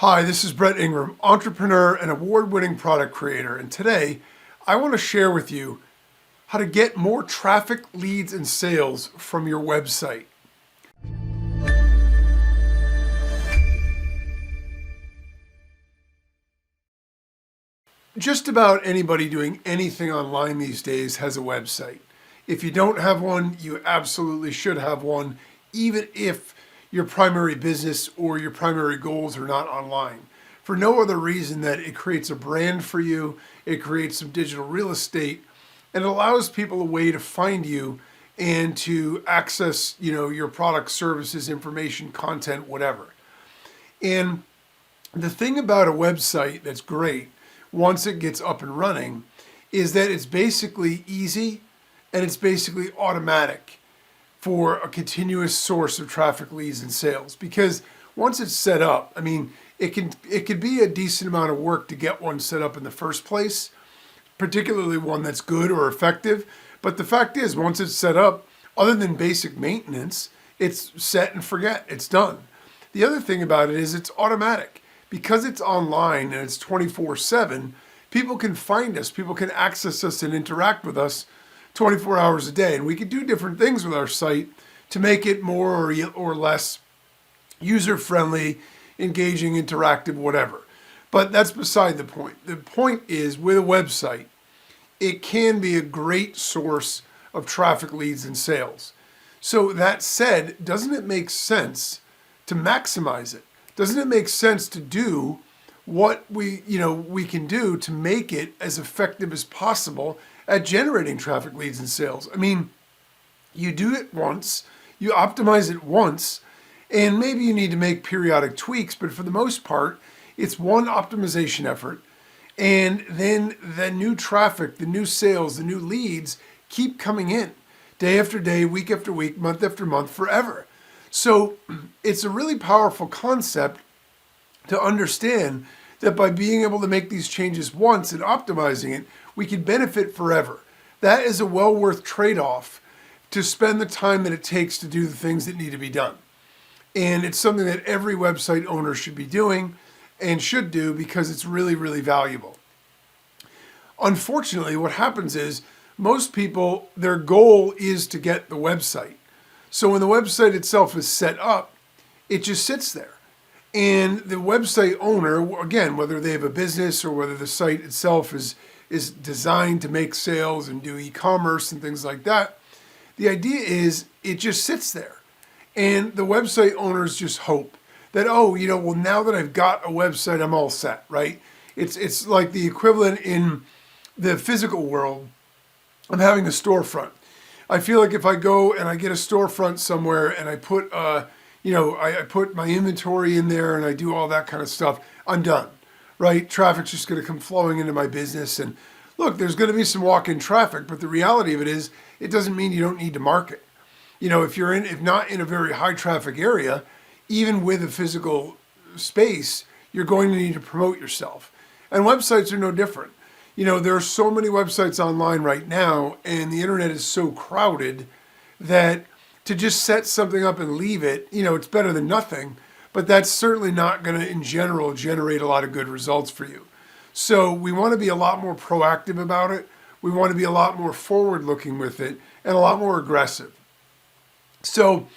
Hi, this is Brett Ingram, entrepreneur and award-winning product creator, and today I want to share with you how to get more traffic, leads, and sales from your website. Just about anybody doing anything online these days has a website. If you don't have one, you absolutely should have one, even if your primary business or your primary goals are not online. For no other reason that it creates a brand for you, it creates some digital real estate, and it allows people a way to find you and to access, your products, services, information, content, whatever. And the thing about a website that's great, once it gets up and running, is that it's basically easy and it's basically automatic for a continuous source of traffic, leads, and sales. Because once it's set up, it could be a decent amount of work to get one set up in the first place, particularly one that's good or effective. But the fact is, once it's set up, other than basic maintenance, it's set and forget. It's done. The other thing about it is it's automatic. Because it's online and it's 24/7, people can find us, people can access us and interact with us 24 hours a day. And we can do different things with our site to make it more or less user-friendly, engaging, interactive, whatever. But that's beside the point. The point is, with a website, it can be a great source of traffic, leads, and sales. So that said, doesn't it make sense to maximize it? Doesn't it make sense to do what we can do to make it as effective as possible at generating traffic, leads, and sales? You do it once, you optimize it once, and maybe you need to make periodic tweaks, but for the most part, it's one optimization effort. And then the new traffic, the new sales, the new leads keep coming in day after day, week after week, month after month, forever. So it's a really powerful concept to understand that by being able to make these changes once and optimizing it, we can benefit forever. That is a well worth trade-off to spend the time that it takes to do the things that need to be done. And it's something that every website owner should be doing and should do because it's really, really valuable. Unfortunately, what happens is most people, their goal is to get the website. So when the website itself is set up, it just sits there. And the website owner, again, whether they have a business or whether the site itself is designed to make sales and do e-commerce and things like that, the idea is it just sits there. And the website owners just hope that, now that I've got a website, I'm all set, right? It's like the equivalent in the physical world of having a storefront. I feel like if I go and I get a storefront somewhere and I put, I put my inventory in there and I do all that kind of stuff, I'm done, right? Traffic's just going to come flowing into my business. And look, there's going to be some walk-in traffic, but the reality of it is it doesn't mean you don't need to market. If not in a very high traffic area, even with a physical space, you're going to need to promote yourself. And websites are no different. There are so many websites online right now, and the internet is so crowded that to just set something up and leave it, it's better than nothing, but that's certainly not going to, in general, generate a lot of good results for you. So we want to be a lot more proactive about it. We want to be a lot more forward-looking with it and a lot more aggressive. So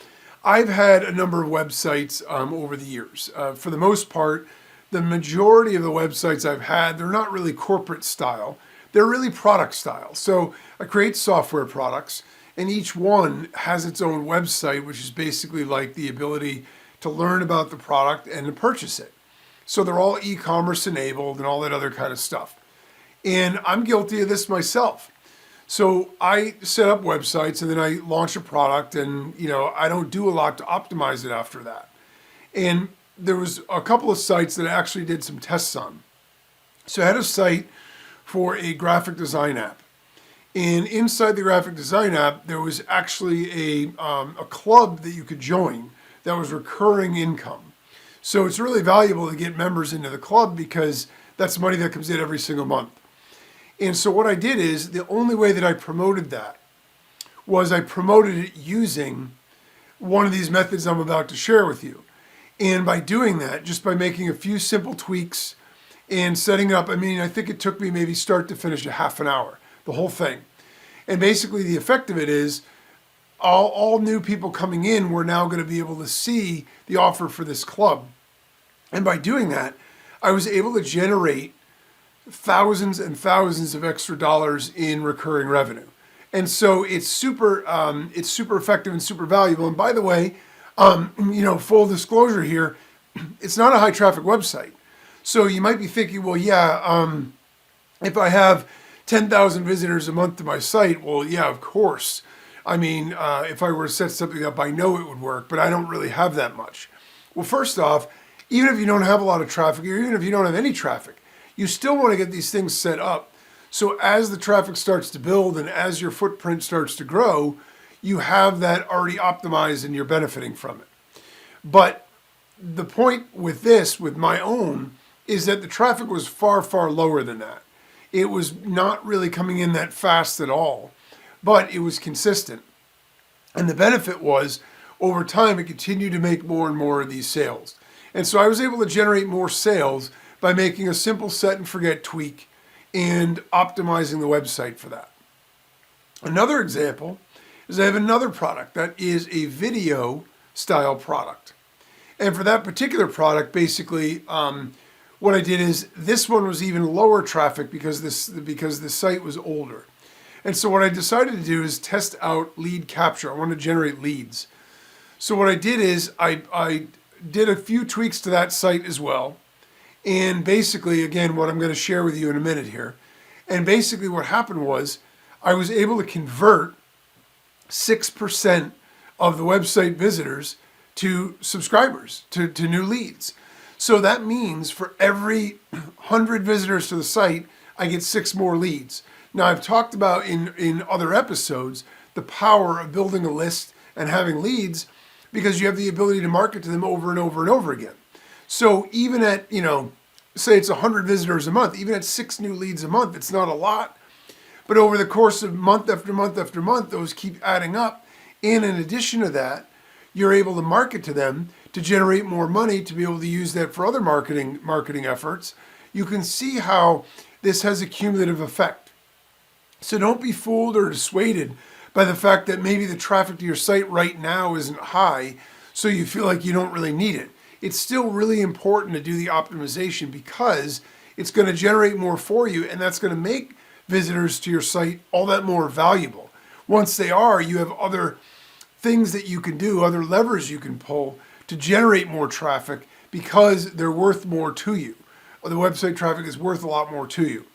I've had a number of websites over the years. For the most part, the majority of the websites I've had, they're not really corporate style. They're really product style. So I create software products, and each one has its own website, which is basically like the ability to learn about the product and to purchase it. So they're all e-commerce enabled and all that other kind of stuff. And I'm guilty of this myself. So I set up websites and then I launch a product, and I don't do a lot to optimize it after that. And there was a couple of sites that I actually did some tests on. So I had a site for a graphic design app. And inside the graphic design app, there was actually a club that you could join that was recurring income. So it's really valuable to get members into the club because that's money that comes in every single month. And so what I did is, the only way that I promoted that was I promoted it using one of these methods I'm about to share with you. And by doing that, just by making a few simple tweaks and setting up, I mean, I think it took me maybe start to finish a half an hour, the whole thing. And basically the effect of it is all new people coming in were now going to be able to see the offer for this club. And by doing that, I was able to generate thousands and thousands of extra dollars in recurring revenue. And so it's super effective and super valuable. And by the way, full disclosure here, it's not a high traffic website. So you might be thinking, well, yeah, if I have 10,000 visitors a month to my site, well, yeah, of course. I mean, if I were to set something up, I know it would work, but I don't really have that much. Well, first off, even if you don't have a lot of traffic, or even if you don't have any traffic, you still want to get these things set up. So as the traffic starts to build and as your footprint starts to grow, you have that already optimized and you're benefiting from it. But the point with this, with my own, is that the traffic was far, far lower than that. It was not really coming in that fast at all, but it was consistent. And the benefit was, over time, it continued to make more and more of these sales. And so I was able to generate more sales by making a simple set and forget tweak and optimizing the website for that. Another example is I have another product that is a video style product. And for that particular product, basically, what I did is this one was even lower traffic because the site was older. And so what I decided to do is test out lead capture. I want to generate leads. So what I did is I did a few tweaks to that site as well. And basically, again, what I'm going to share with you in a minute here. And basically what happened was I was able to convert 6% of the website visitors to subscribers, to new leads. So that means for every 100 visitors to the site, I get 6 more leads. Now, I've talked about in other episodes the power of building a list and having leads because you have the ability to market to them over and over and over again. So even at, say it's 100 visitors a month, even at 6 new leads a month, it's not a lot. But over the course of month after month after month, those keep adding up. And in addition to that, you're able to market to them to generate more money to be able to use that for other marketing efforts. You can see how this has a cumulative effect. So don't be fooled or dissuaded by the fact that maybe the traffic to your site right now isn't high, so you feel like you don't really need it. It's still really important to do the optimization because it's going to generate more for you, and that's going to make visitors to your site all that more valuable. Once they are, you have other things that you can do, other levers you can pull to generate more traffic because they're worth more to you. Or the website traffic is worth a lot more to you.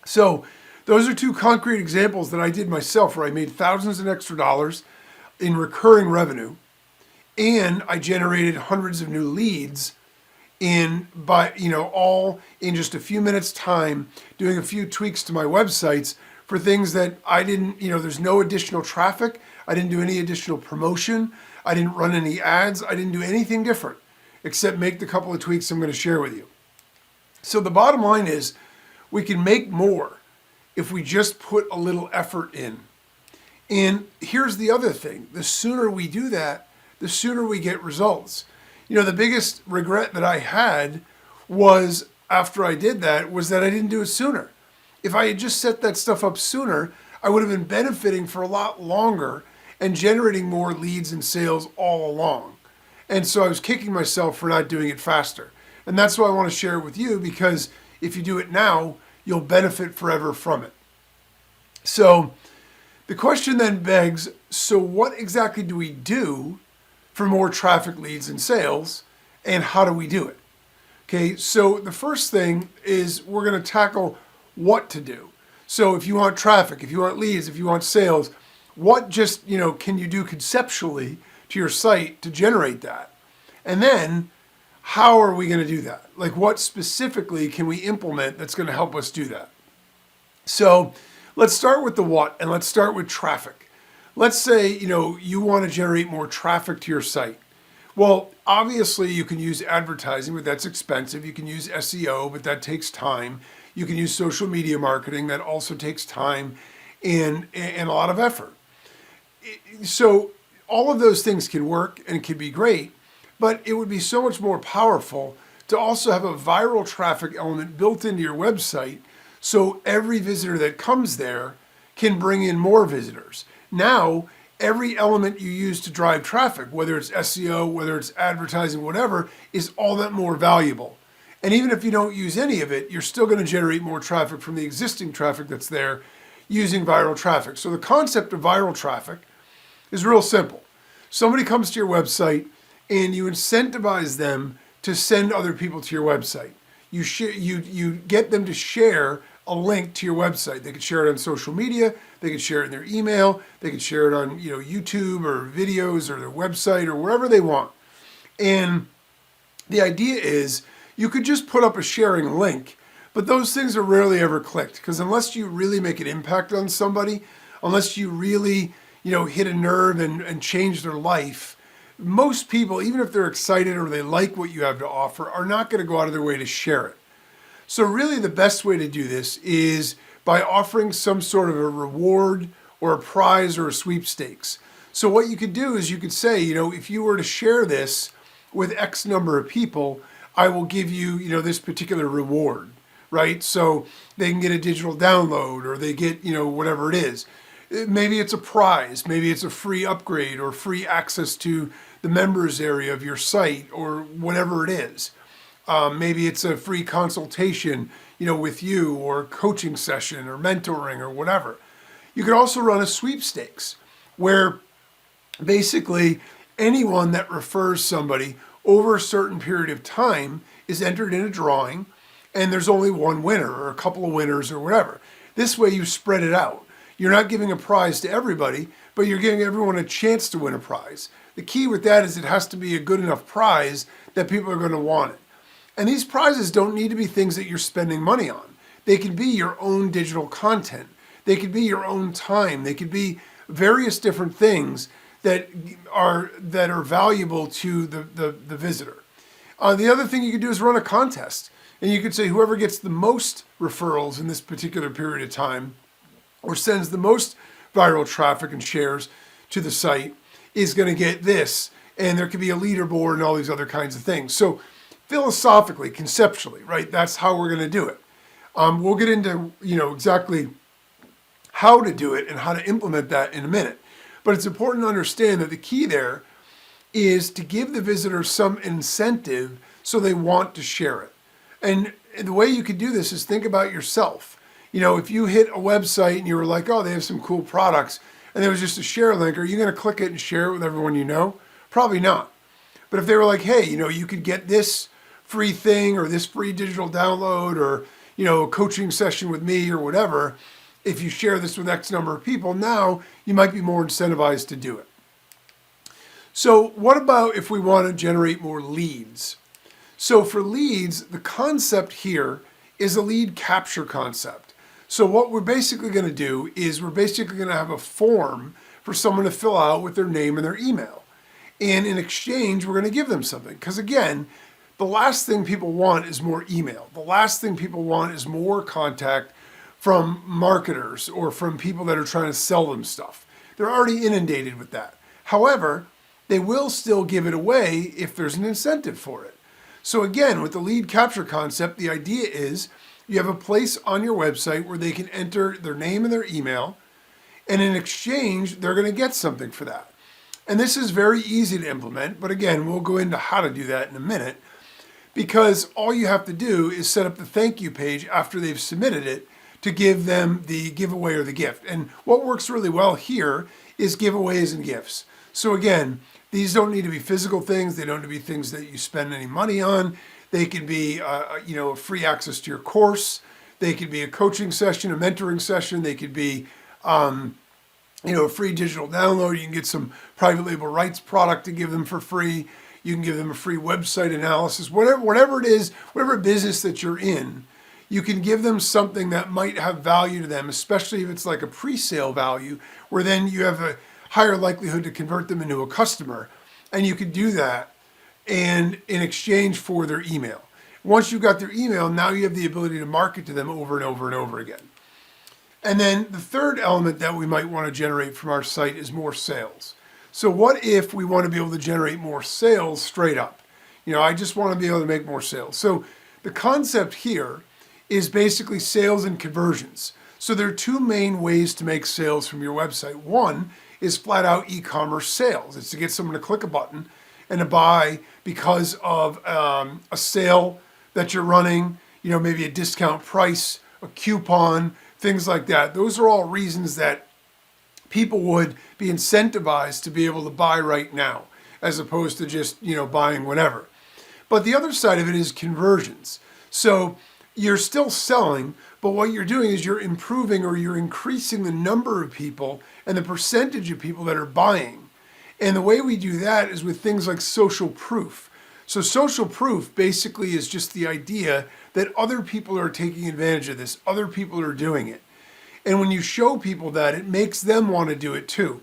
So those are 2 concrete examples that I did myself where I made thousands of extra dollars in recurring revenue and I generated hundreds of new leads all in just a few minutes time, doing a few tweaks to my websites for things that I didn't, there's no additional traffic. I didn't do any additional promotion. I didn't run any ads. I didn't do anything different except make the couple of tweaks I'm going to share with you. So the bottom line is we can make more if we just put a little effort in. And here's the other thing. The sooner we do that, the sooner we get results. The biggest regret that I had was after I did that was that I didn't do it sooner. If I had just set that stuff up sooner, I would have been benefiting for a lot longer and generating more leads and sales all along. And so I was kicking myself for not doing it faster. And that's why I want to share it with you, because if you do it now, you'll benefit forever from it. So the question then begs, so what exactly do we do for more traffic, leads, and sales, and how do we do it? Okay, so the first thing is we're going to tackle what to do. So if you want traffic, if you want leads, if you want sales, what just, can you do conceptually to your site to generate that? And then how are we going to do that? Like what specifically can we implement that's going to help us do that? So let's start with the what, and let's start with traffic. Let's say, you want to generate more traffic to your site. Well, obviously you can use advertising, but that's expensive. You can use SEO, but that takes time. You can use social media marketing. That also takes time and a lot of effort. So all of those things can work and can be great, But it would be so much more powerful to also have a viral traffic element built into your website, so every visitor that comes there can bring in more visitors. Now, every element you use to drive traffic, whether it's SEO, whether it's advertising, whatever, is all that more valuable. And even if you don't use any of it, you're still going to generate more traffic from the existing traffic that's there using viral traffic. So the concept of viral traffic is real simple. Somebody comes to your website and you incentivize them to send other people to your website. You get them to share a link to your website. They could share it on social media, they could share it in their email, they could share it on YouTube or videos or their website or wherever they want. And the idea is you could just put up a sharing link, but those things are rarely ever clicked, because unless you really make an impact on somebody, unless you really hit a nerve and change their life, most people, even if they're excited or they like what you have to offer, are not going to go out of their way to share it. So really the best way to do this is by offering some sort of a reward or a prize or a sweepstakes. So what you could do is you could say, if you were to share this with X number of people, I will give you, this particular reward, right? So they can get a digital download, or they get, whatever it is. Maybe it's a prize, maybe it's a free upgrade or free access to the members area of your site, or whatever it is. Maybe it's a free consultation, with you, or a coaching session or mentoring or whatever. You could also run a sweepstakes where basically anyone that refers somebody over a certain period of time is entered in a drawing, and there's only one winner or a couple of winners or whatever. This way you spread it out. You're not giving a prize to everybody, but you're giving everyone a chance to win a prize. The key with that is it has to be a good enough prize that people are going to want it. And these prizes don't need to be things that you're spending money on. They can be your own digital content. They could be your own time. They could be various different things that are valuable to the visitor. The other thing you could do is run a contest. And you could say whoever gets the most referrals in this particular period of time, or sends the most viral traffic and shares to the site, is going to get this. And there could be a leaderboard and all these other kinds of things. So philosophically, conceptually, right, that's how we're going to do it. We'll get into exactly how to do it and how to implement that in a minute. But it's important to understand that the key there is to give the visitor some incentive so they want to share it. And the way you could do this is think about yourself. If you hit a website and you were like, oh, they have some cool products, and there was just a share link, are you going to click it and share it with everyone you know? Probably not. But if they were like, hey, you could get this free thing or this free digital download or, a coaching session with me or whatever, if you share this with X number of people, now you might be more incentivized to do it. So what about if we want to generate more leads? So for leads, the concept here is a lead capture concept. So what we're basically going to do is we're basically going to have a form for someone to fill out with their name and their email. And in exchange, we're going to give them something. Because again, the last thing people want is more email. The last thing people want is more contact from marketers or from people that are trying to sell them stuff. They're already inundated with that. However, they will still give it away if there's an incentive for it. So again, with the lead capture concept, the idea is you have a place on your website where they can enter their name and their email, and in exchange, they're going to get something for that. And this is very easy to implement, but again, we'll go into how to do that in a minute, because all you have to do is set up the thank you page after they've submitted it to give them the giveaway or the gift. And what works really well here is giveaways and gifts. So again, these don't need to be physical things. They don't need to be things that you spend any money on. They could be, free access to your course. They could be a coaching session, a mentoring session. They could be, a free digital download. You can get some private label rights product to give them for free. You can give them a free website analysis. Whatever it is, whatever business that you're in, you can give them something that might have value to them, especially if it's like a pre-sale value, where then you have a higher likelihood to convert them into a customer. And you could do that and in exchange for their email. Once you've got their email, now you have the ability to market to them over and over and over again. And then the third element that we might want to generate from our site is more sales. So what if we want to be able to generate more sales straight up? I just want to be able to make more sales. So the concept here is basically sales and conversions. So there are two main ways to make sales from your website. One is flat out e-commerce sales. It's to get someone to click a button and to buy because of a sale that you're running, maybe a discount price, a coupon, things like that. Those are all reasons that people would be incentivized to be able to buy right now, as opposed to just, buying whenever. But the other side of it is conversions. So you're still selling, but what you're doing is you're improving or you're increasing the number of people and the percentage of people that are buying. And the way we do that is with things like social proof. So social proof basically is just the idea that other people are taking advantage of this, other people are doing it. And when you show people that, it makes them want to do it too.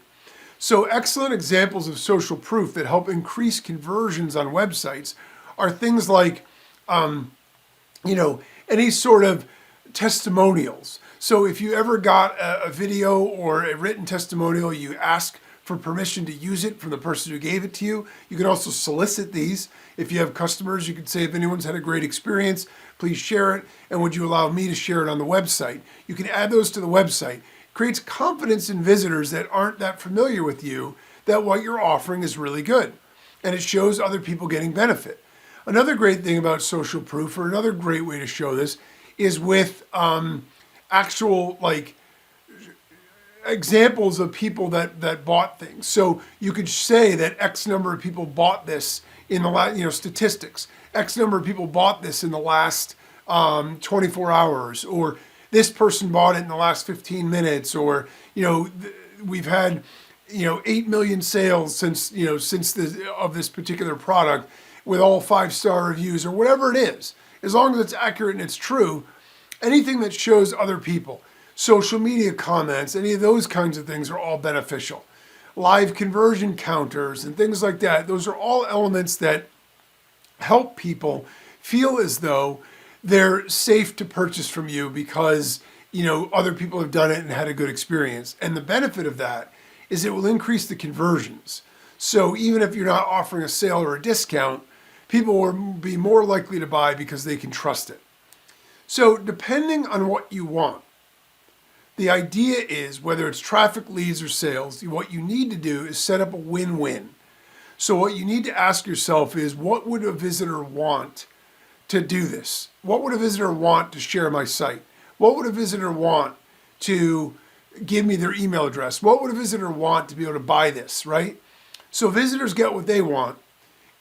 So excellent examples of social proof that help increase conversions on websites are things like, any sort of testimonials. So if you ever got a video or a written testimonial, you ask for permission to use it from the person who gave it to you. You can also solicit these. If you have customers, you could say, if anyone's had a great experience, please share it. And would you allow me to share it on the website? You can add those to the website. It creates confidence in visitors that aren't that familiar with you that what you're offering is really good. And it shows other people getting benefit. Another great thing about social proof, or another great way to show this, is with actual examples of people that bought things. So you could say that X number of people bought this in the last, statistics. X number of people bought this in the last 24 hours, or this person bought it in the last 15 minutes, or we've had 8 million sales since this particular product, with all 5-star reviews, or whatever it is. As long as it's accurate and it's true, anything that shows other people, social media comments, any of those kinds of things are all beneficial. Live conversion counters and things like that, those are all elements that help people feel as though they're safe to purchase from you because other people have done it and had a good experience. And the benefit of that is it will increase the conversions. So even if you're not offering a sale or a discount, people will be more likely to buy because they can trust it. So depending on what you want, the idea is, whether it's traffic, leads, or sales, what you need to do is set up a win-win. So what you need to ask yourself is, what would a visitor want to do this? What would a visitor want to share my site? What would a visitor want to give me their email address? What would a visitor want to be able to buy this, right? So visitors get what they want,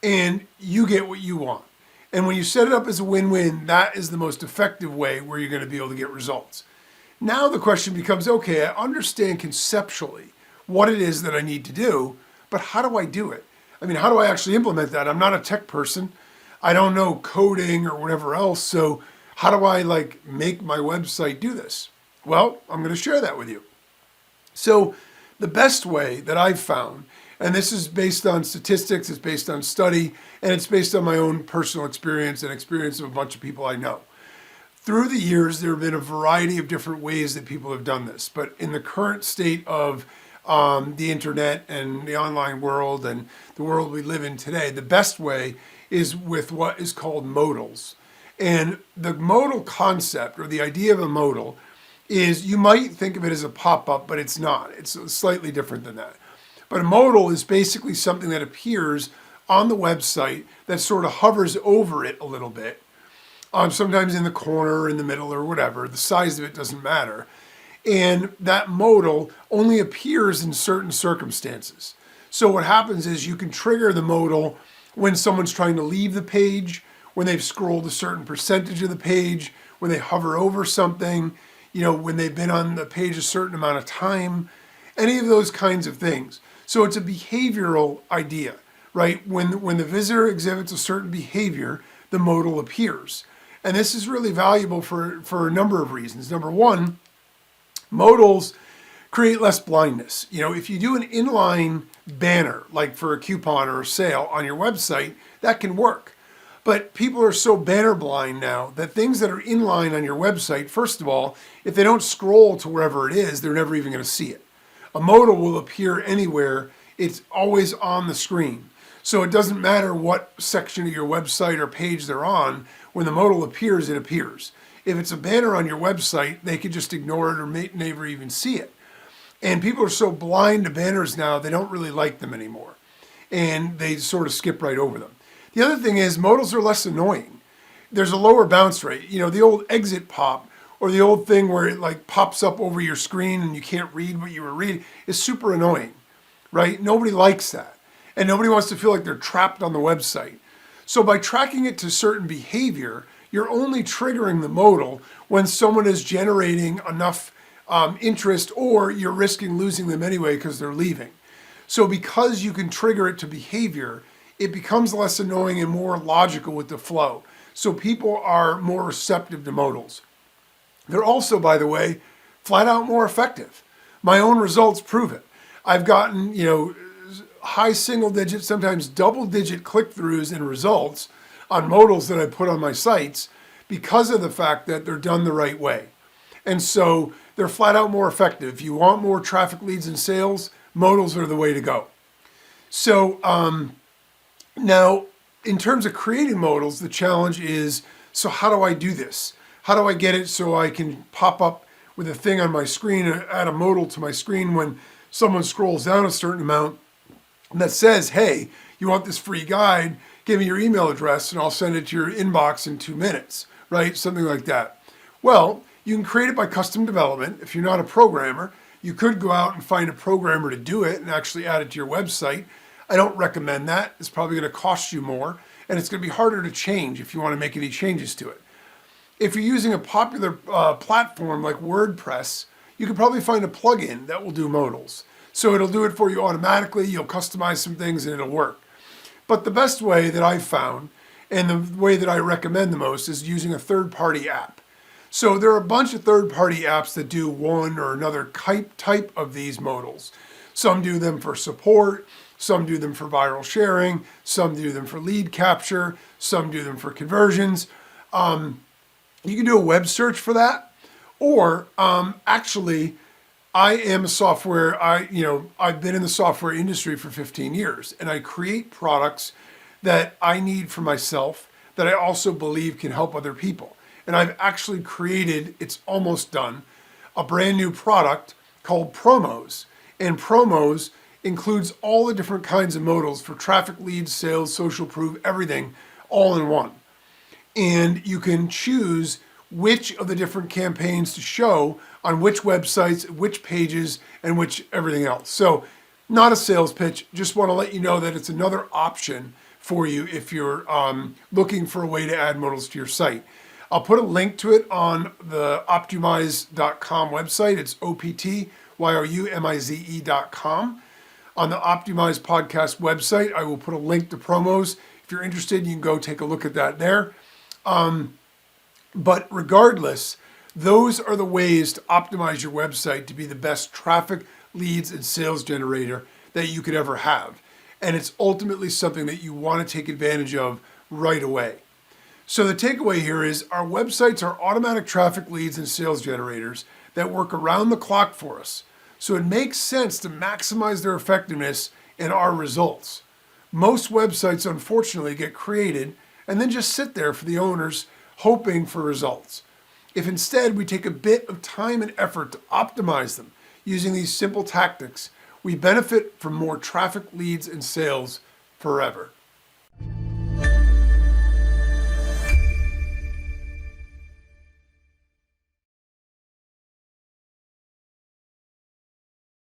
and you get what you want. And when you set it up as a win-win, that is the most effective way where you're going to be able to get results. Now the question becomes, okay, I understand conceptually what it is that I need to do, but how do I do it? How do I actually implement that? I'm not a tech person. I don't know coding or whatever else. So how do I make my website do this? Well, I'm going to share that with you. So the best way that I've found, and this is based on statistics, it's based on study, and it's based on my own personal experience and experience of a bunch of people I know. Through the years, there have been a variety of different ways that people have done this, but in the current state of the internet and the online world and the world we live in today, the best way is with what is called modals. And the modal concept, or the idea of a modal, is, you might think of it as a pop-up, but it's not. It's slightly different than that. But a modal is basically something that appears on the website that sort of hovers over it a little bit, sometimes in the corner, in the middle, or whatever. The size of it doesn't matter. And that modal only appears in certain circumstances. So what happens is, you can trigger the modal when someone's trying to leave the page, when they've scrolled a certain percentage of the page, when they hover over something, when they've been on the page a certain amount of time, any of those kinds of things. So it's a behavioral idea, right? When the visitor exhibits a certain behavior, the modal appears. And this is really valuable for a number of reasons. Number one, modals create less blindness. If you do an inline banner, like for a coupon or a sale on your website, that can work. But people are so banner blind now that things that are inline on your website, first of all, if they don't scroll to wherever it is, they're never even going to see it. A modal will appear anywhere It's always on the screen. So it doesn't matter what section of your website or page they're on. When the modal appears, it appears. If it's a banner on your website, they could just ignore it or may never even see it. And people are so blind to banners now, they don't really like them anymore. And they sort of skip right over them. The other thing is modals are less annoying. There's a lower bounce rate. You know, the old exit pop or the old thing where it like pops up over your screen and you can't read what you were reading is super annoying, right? Nobody likes that. And nobody wants to feel like they're trapped on the website. So by tracking it to certain behavior, you're only triggering the modal when someone is generating enough interest, or you're risking losing them anyway because they're leaving. So because you can trigger it to behavior, it becomes less annoying and more logical with the flow. So people are more receptive to modals. They're also, by the way, flat out more effective. My own results prove it. I've gotten, high single digit, sometimes double digit click-throughs and results on modals that I put on my sites because of the fact that they're done the right way. And so they're flat out more effective. If you want more traffic, leads, and sales, modals are the way to go. So now, in terms of creating modals, the challenge is, so how do I do this? How do I get it so I can pop up with a thing on my screen, add a modal to my screen when someone scrolls down a certain amount that says, hey, you want this free guide? Give me your email address and I'll send it to your inbox in 2 minutes, right? Something like that. Well, you can create it by custom development. If you're not a programmer, you could go out and find a programmer to do it and actually add it to your website. I don't recommend that. It's probably going to cost you more, and it's going to be harder to change if you want to make any changes to it. If you're using a popular platform like WordPress, you could probably find a plugin that will do modals. So it'll do it for you automatically. You'll customize some things and it'll work. But the best way that I've found, and the way that I recommend the most, is using a third-party app. So there are a bunch of third-party apps that do one or another type of these modals. Some do them for support, some do them for viral sharing, some do them for lead capture, some do them for conversions. You can do a web search for that, or actually, I am a software, I've been in the software industry for 15 years, and I create products that I need for myself that I also believe can help other people. And I've actually created, it's almost done, a brand new product called Promos. And Promos includes all the different kinds of modals for traffic, leads, sales, social proof, everything, all in one. And you can choose which of the different campaigns to show on which websites, which pages, and which everything else. So not a sales pitch, just want to let you know that it's another option for you if you're looking for a way to add modals to your site. I'll put a link to it on the optYOUmize.com website. It's optYOUmize.com. On the optYOUmize podcast website, I will put a link to Promos. If you're interested, you can go take a look at that there. But regardless, those are the ways to optimize your website to be the best traffic, leads, and sales generator that you could ever have. And it's ultimately something that you want to take advantage of right away. So the takeaway here is our websites are automatic traffic, leads, and sales generators that work around the clock for us. So it makes sense to maximize their effectiveness and our results. Most websites, unfortunately, get created and then just sit there for the owners hoping for results. If instead we take a bit of time and effort to optimize them using these simple tactics, we benefit from more traffic, leads, and sales forever.